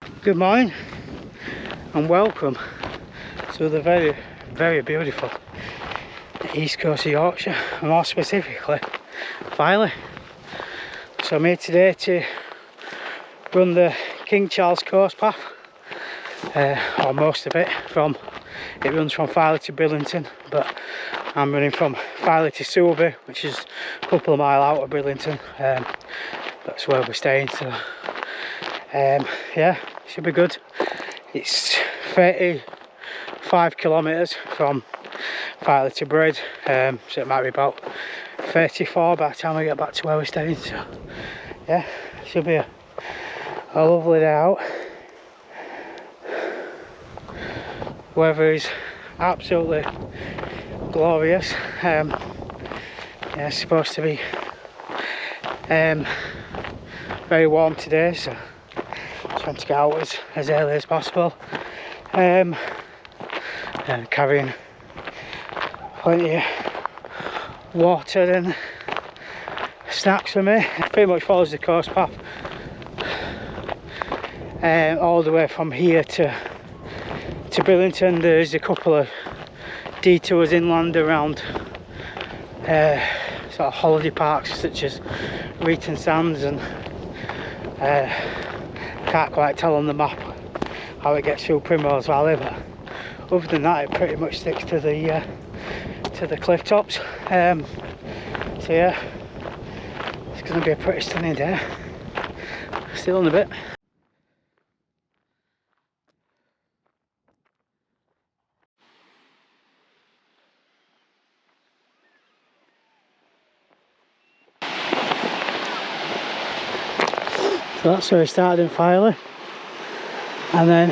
Good morning and welcome to the very beautiful east coast of Yorkshire, and more specifically Filey. So I'm here today to run the King Charles coast path, or most of it. It runs from Filey to Bridlington, but I'm running from Filey to Sulby, which is a couple of miles out of Bridlington. That's where we're staying, so yeah, should be good. It's 35 kilometres from Filey to Brid, so it might be about 34 by the time we get back to where we're staying. So yeah, should be a lovely day out. Weather is absolutely glorious. Yeah, it's supposed to be very warm today, so trying to get out as early as possible, and carrying plenty of water and snacks for me. It pretty much follows the coast path all the way from here to Bridlington. There's a couple of detours inland around sort of holiday parks such as Reeton Sands, and can't quite tell on the map how it gets through Primrose Valley, but other than that it pretty much sticks to the cliff tops. So yeah, it's going to be a pretty stunning day. Still in a bit. So that's where we started in Filey, and then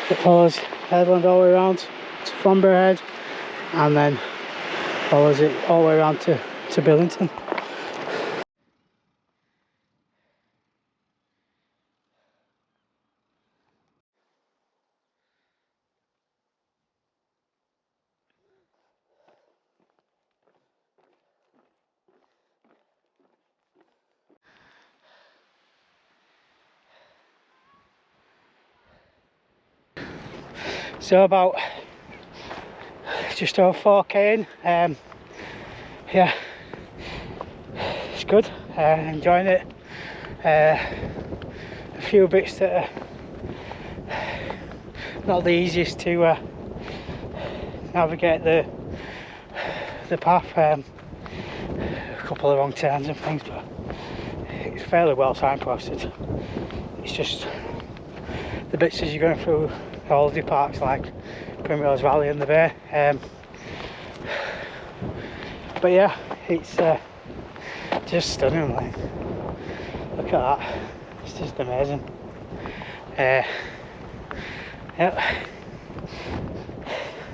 it follows headland all the way around to Flamborough Head, and then follows it all the way around to Bridlington. So about just over 4k in. Yeah, it's good, enjoying it. A few bits that are not the easiest to navigate the path, a couple of wrong turns and things, but it's fairly well signposted. It's just the bits as you're going through holiday parks like Primrose Valley and the Bay, but yeah, it's just stunning. Like, look at that, it's just amazing. Yep,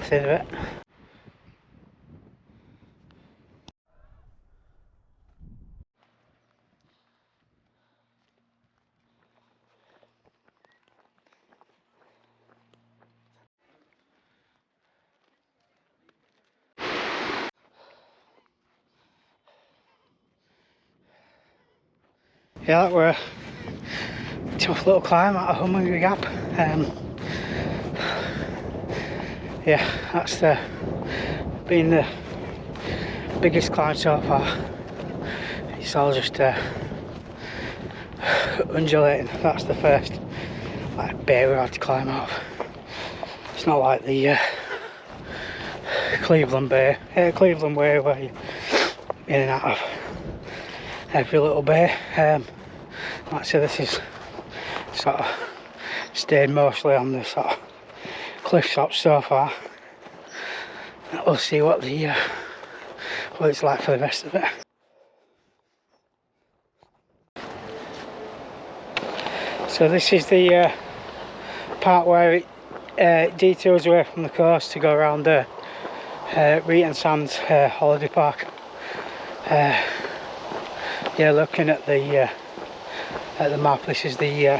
see you in a bit. Yeah, that were a tough little climb out of Hummingbird Gap. Yeah, that's been the biggest climb so far. It's all just undulating. That's the first like bay we had to climb out of. It's not like the Cleveland Way where you're in and out of every little bay. Like I say, this is sort of stayed mostly on the sort of cliff tops so far. We'll see what it's like for the rest of it. So this is the part where it detours away from the coast to go around the Reeton Sands holiday park. Yeah, looking at the map, this is the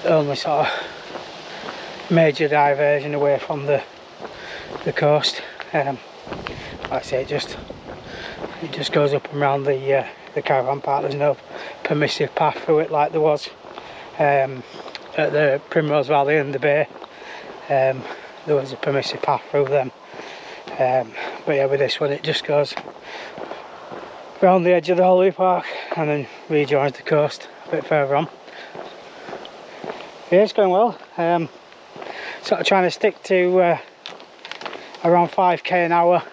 only sort of major diversion away from the coast. Like I say, it just goes up and around the caravan park. There's no permissive path through it like there was at the Primrose Valley and the Bay. There was a permissive path through them. But yeah, with this one it just goes around the edge of the holiday park and then rejoins the coast a bit further on. Yeah, it's going well. Sort of trying to stick to around 5k an hour.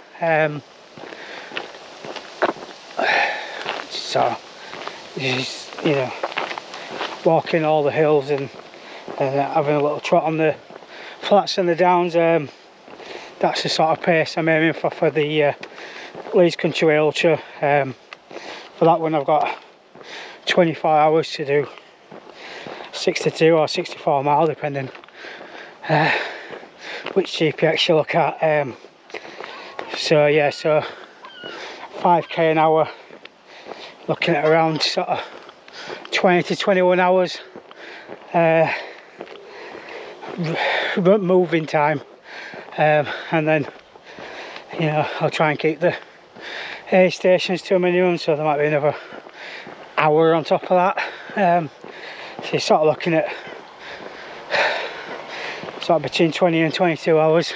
So just, you know, walking all the hills and having a little trot on the flats and the downs. That's the sort of pace I'm aiming for the Leeds Country Ultra. For that one I've got 24 hours to do 62 or 64 mile depending which GPX you look at. So yeah, so 5k an hour, looking at around sort of 20 to 21 hours moving time, and then, you know, I'll try and keep the aid stations to a minimum, so there might be another hour on top of that. So you're sort of looking at sort of between 20 and 22 hours,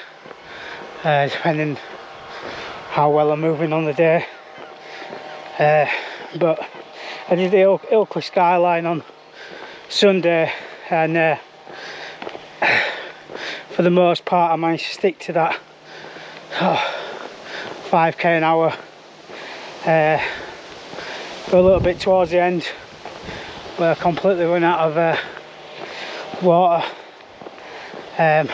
depending how well I'm moving on the day. But I did the Ilkley skyline on Sunday, and for the most part I managed to stick to that 5k an hour. Go a little bit towards the end where I completely run out of water. I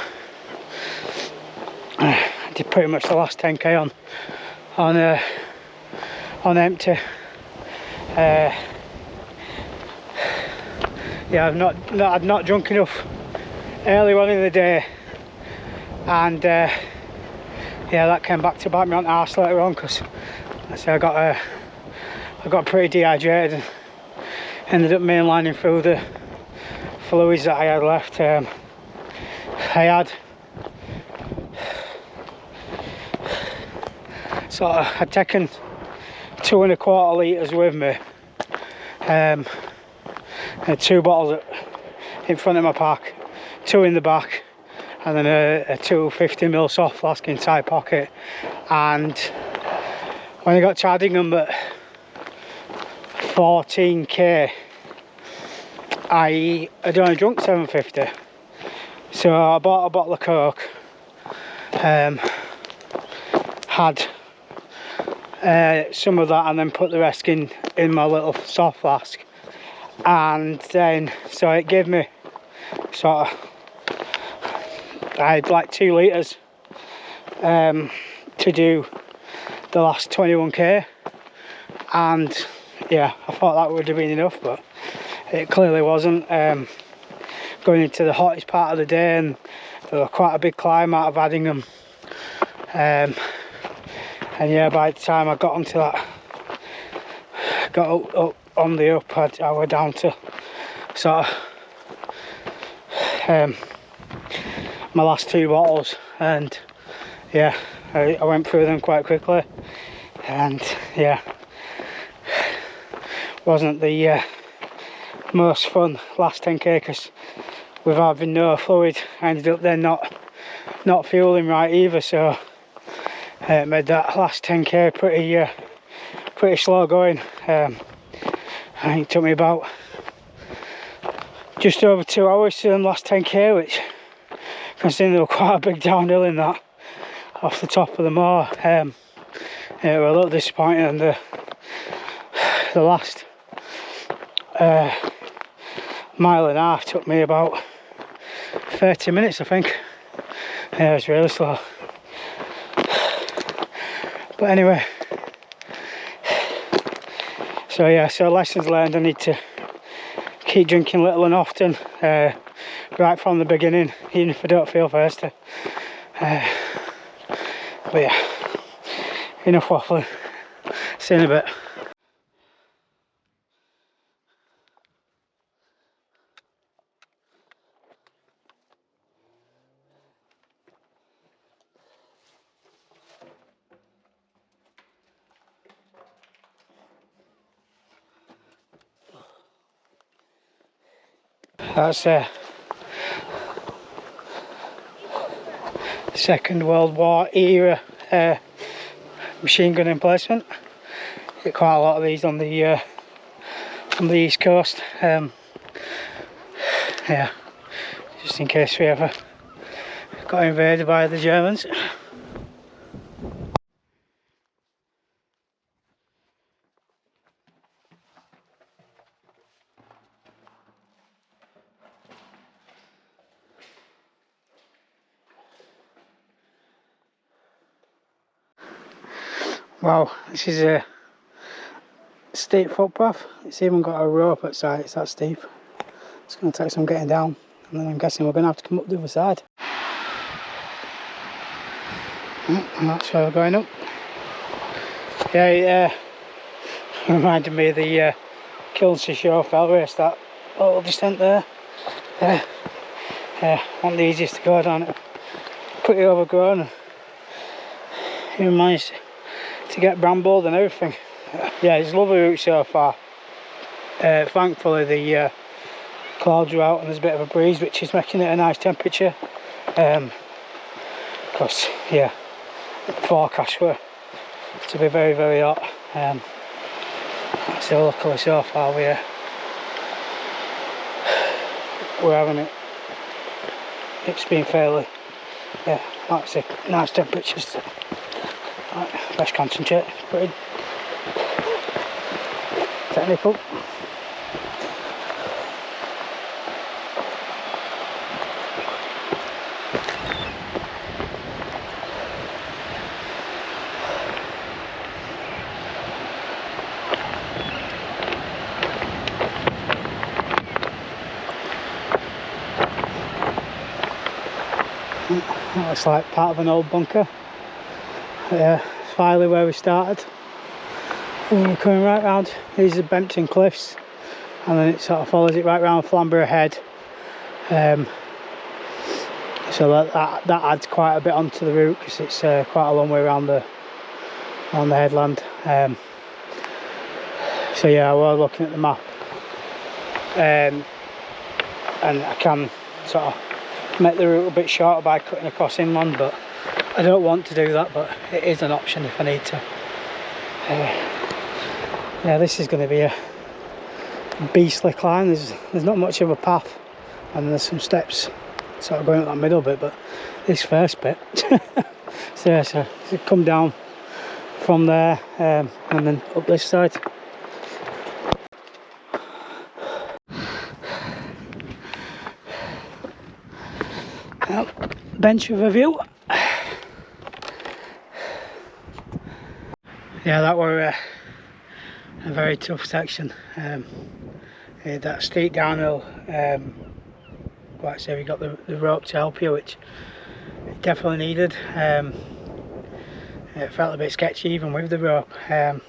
did pretty much the last 10k on empty. Yeah, I've not drunk enough early on in the day, and yeah, that came back to bite me on the arse later on, because I got pretty dehydrated and ended up mainlining through the fluids that I had left. I'd taken 2¼ litres with me, and 2 bottles in front of my pack, 2 in the back, and then a 250ml soft flask inside pocket. And when I got to Addingham at 14k, I had only drunk 750, so I bought a bottle of Coke, had some of that, and then put the rest in my little soft flask. And then, so it gave me sort of, I had like 2 litres to do the last 21k, and yeah, I thought that would have been enough, but it clearly wasn't. Going into the hottest part of the day, and there was quite a big climb out of Addingham, and yeah, by the time I got onto that, got up on the up, I was down to sort of my last 2 bottles, and yeah, I went through them quite quickly, and yeah, wasn't the most fun last 10k, because with having no fluid I ended up then not fueling right either, so it made that last 10k pretty slow going. I think it took me about just over 2 hours to the last 10k, which, considering there was quite a big downhill in that off the top of the moor, it was a little disappointing. And the last mile and a half took me about 30 minutes, I think. Yeah, it was really slow. But anyway, so yeah, so lessons learned: I need to keep drinking little and often, right from the beginning, even if I don't feel thirsty. But yeah, enough waffling. See you in a bit. That's Second World War era machine gun emplacement. Get quite a lot of these on the East Coast. Yeah, just in case we ever got invaded by the Germans. Wow, this is a steep footpath. It's even got a rope outside, it's that steep. It's going to take some getting down, and then I'm guessing we're going to have to come up the other side. And that's where we're going up. Yeah, it reminded me of the Kilnsey Show fell race, that little descent there. Not the easiest to go down it. Pretty overgrown. Even managed to get brambled and everything. Yeah, it's a lovely route so far. Thankfully the clouds are out and there's a bit of a breeze, which is making it a nice temperature. Because yeah, the forecast were to be very, very hot. So luckily so far we're having it. It's been fairly, yeah, like I say, nice temperatures. Right, let's concentrate. Pretty technical. That looks like part of an old bunker. Filey where we started. And we're coming right round. These are Bempton Cliffs, and then it sort of follows it right round Flamborough Head. So that adds quite a bit onto the route, because it's quite a long way around the headland. So yeah, we're looking at the map, and I can sort of make the route a bit shorter by cutting across inland, but I don't want to do that, but it is an option if I need to. Yeah, this is going to be a beastly climb. There's not much of a path, and there's some steps sort of going up that middle bit, but this first bit so come down from there and then up this side. Well, bench of a view. Yeah, that were a very tough section. That steep downhill, like I say, we got the rope to help you, which it definitely needed. It felt a bit sketchy even with the rope, and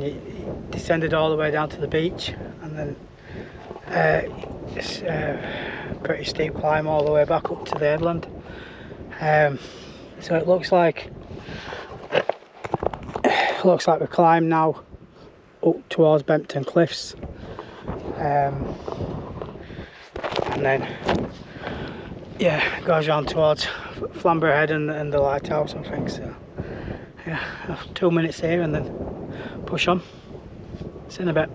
you descended all the way down to the beach, and then it's a pretty steep climb all the way back up to the headland. So it looks like we climb now up towards Bempton Cliffs, and then yeah, it goes round towards Flamborough Head and the lighthouse and things. So yeah, 2 minutes here and then push on. See in a bit.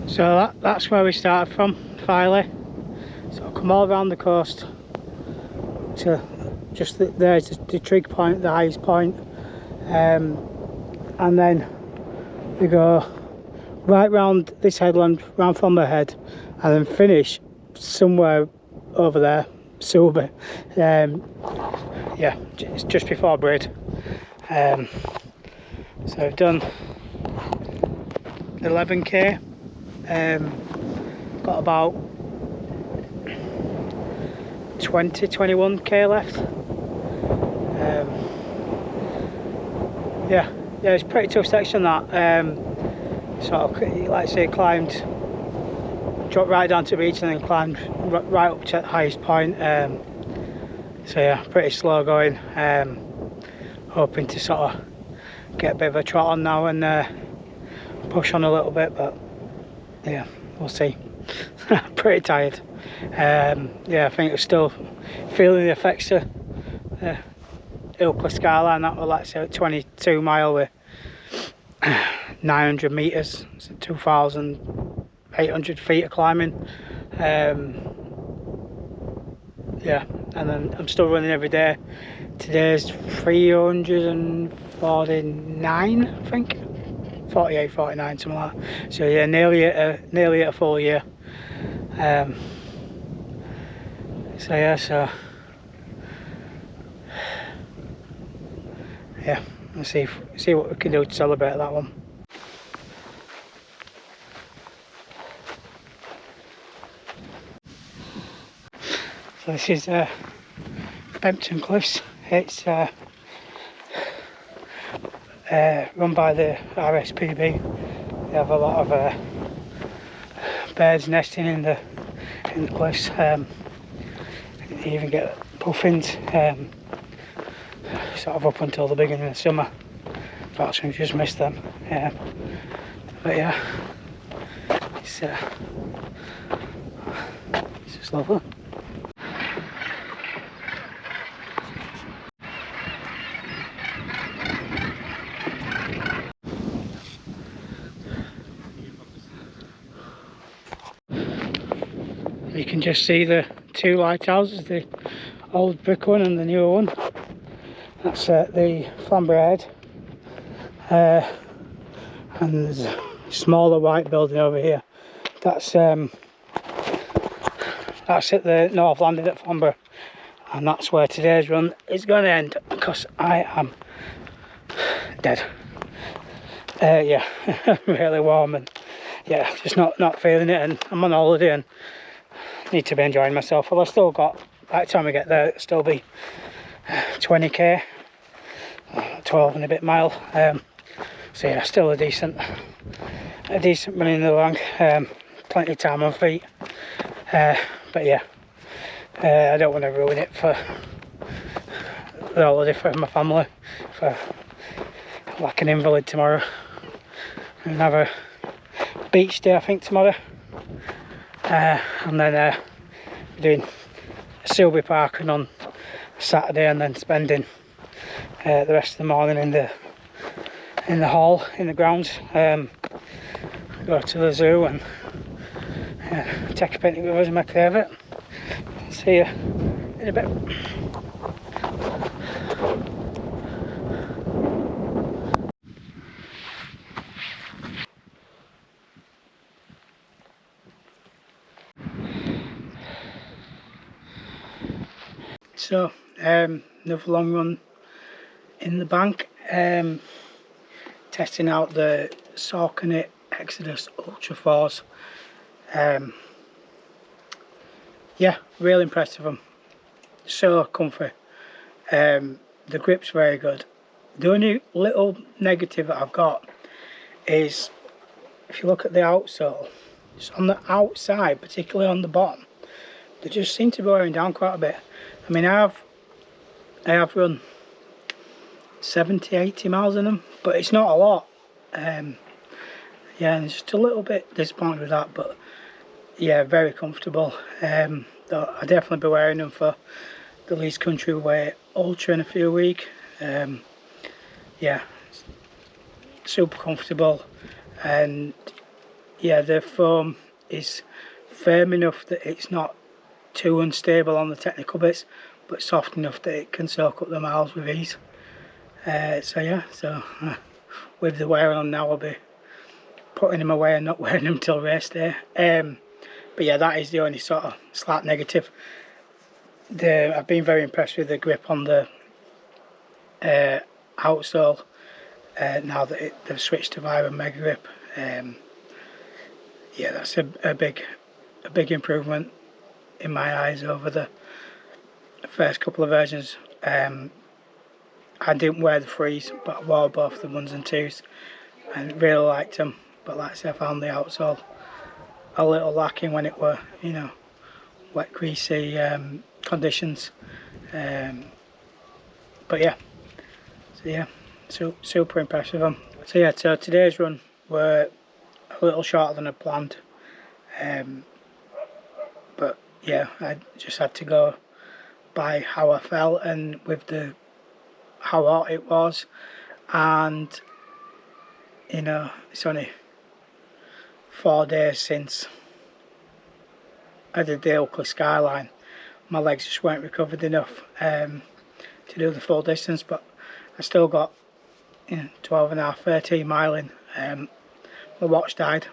So that's where we started from, Filey. So I'll come all around the coast to just there's the trig point, the highest point, and then we go right round this headland, round Flamborough Head, and then finish somewhere over there, Sulby. Yeah, it's just before Brid. So we've done 11k. Got about 21k left. Yeah, it's a pretty tough section that. Sort of, like I say, climbed dropped right down to the beach and then climbed right up to the highest point. So yeah, pretty slow going. Hoping to sort of get a bit of a trot on now and push on a little bit, but yeah, we'll see. Pretty tired. Yeah, I think we're still feeling the effects of Ultra skyline. That was, like I said, 22 mile with 900 meters, so 2,800 feet of climbing. Yeah, and then I'm still running every day. Today's 349, I think. 48, 49, something like that. So yeah, nearly at a full year. So yeah, yeah, let's see what we can do to celebrate that one. So this is Bempton Cliffs. It's run by the RSPB. They have a lot of birds nesting in the cliffs. You even get puffins sort of up until the beginning of the summer. Unfortunately, we just missed them. But yeah, it's just lovely. You can just see the two lighthouses, the old brick one and the newer one. That's the Flamborough Head. And there's a smaller white building over here. That's at the North Landing at Flamborough. And that's where today's run is going to end, because I am dead. Yeah, really warm, and yeah, just not feeling it, and I'm on holiday and need to be enjoying myself. Well, I've still got, by the time we get there, it'll still be 20k, 12 and a bit mile. So yeah, still a decent run in the long. Plenty of time on feet. But yeah, I don't want to ruin it for the holiday for my family, for like an invalid tomorrow, and have a beach day I think tomorrow. And then doing Silby Park on Saturday, and then spending the rest of the morning in the hall, in the grounds. Go to the zoo and take a picnic with us and my favourite. See you in a bit. So, another long run in the bank, testing out the Saucony Xodus Ultra 4s. Yeah, really impressed with them. So comfy. The grip's very good. The only little negative that I've got is, if you look at the outsole, it's on the outside, particularly on the bottom, they just seem to be wearing down quite a bit. I mean, I have run 70-80 miles in them, but it's not a lot. Yeah, and it's just a little bit disappointed with that, but yeah, very comfortable. I'll definitely be wearing them for the Leeds Country Way Ultra in a few weeks. Yeah, super comfortable, and yeah, the foam is firm enough that it's not too unstable on the technical bits, but soft enough that it can soak up the miles with ease. So yeah, with the wear on now, I'll be putting them away and not wearing them till race day. But yeah, that is the only sort of slight negative. I've been very impressed with the grip on the outsole now that they've switched to Vibram Mega Grip. Yeah, that's a big improvement in my eyes over the first couple of versions. I didn't wear the 3s, but I wore both the 1s and 2s and really liked them. But like I said, I found the outsole a little lacking when it were, you know, wet, greasy conditions. But yeah, so yeah, so super impressed with them. So yeah, so today's run were a little shorter than I planned, but yeah, I just had to go by how I felt and with the how hot it was, and you know, it's only 4 days since I did the Oakley Skyline. My legs just weren't recovered enough to do the full distance, but I still got, you know, 12 and a half, 13 mile in. My watch died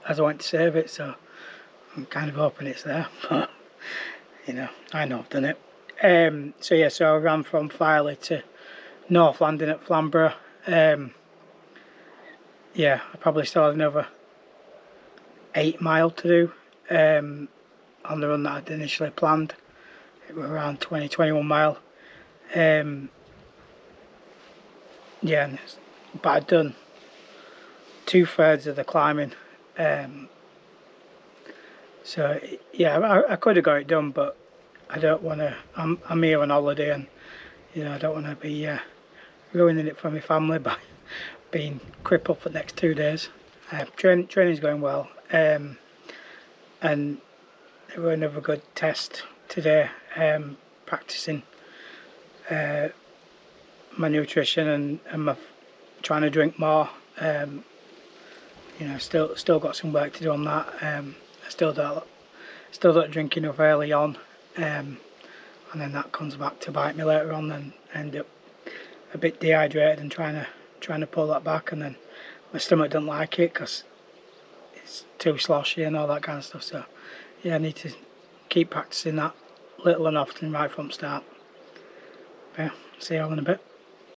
as I went to save it, so I'm kind of hoping it's there, but you know, I know I've done it. So yeah, so I ran from Filey to North Landing at Flamborough. Yeah, I probably still had another 8 mile to do on the run that I'd initially planned. It was around 20-21 mile. Yeah, but I'd done 2/3 of the climbing. So yeah, I could have got it done, but I don't want to. I'm here on holiday, and you know, I don't want to be ruining it for my family by being crippled for the next 2 days. Training's going well, and it was another good test today. Practicing my nutrition and my trying to drink more. You know, still got some work to do on that. I still don't drink enough early on, and then that comes back to bite me later on, and end up a bit dehydrated and trying to pull that back, and then my stomach doesn't like it because it's too sloshy and all that kind of stuff. So yeah, I need to keep practicing that little and often right from start. Yeah, see you all in a bit.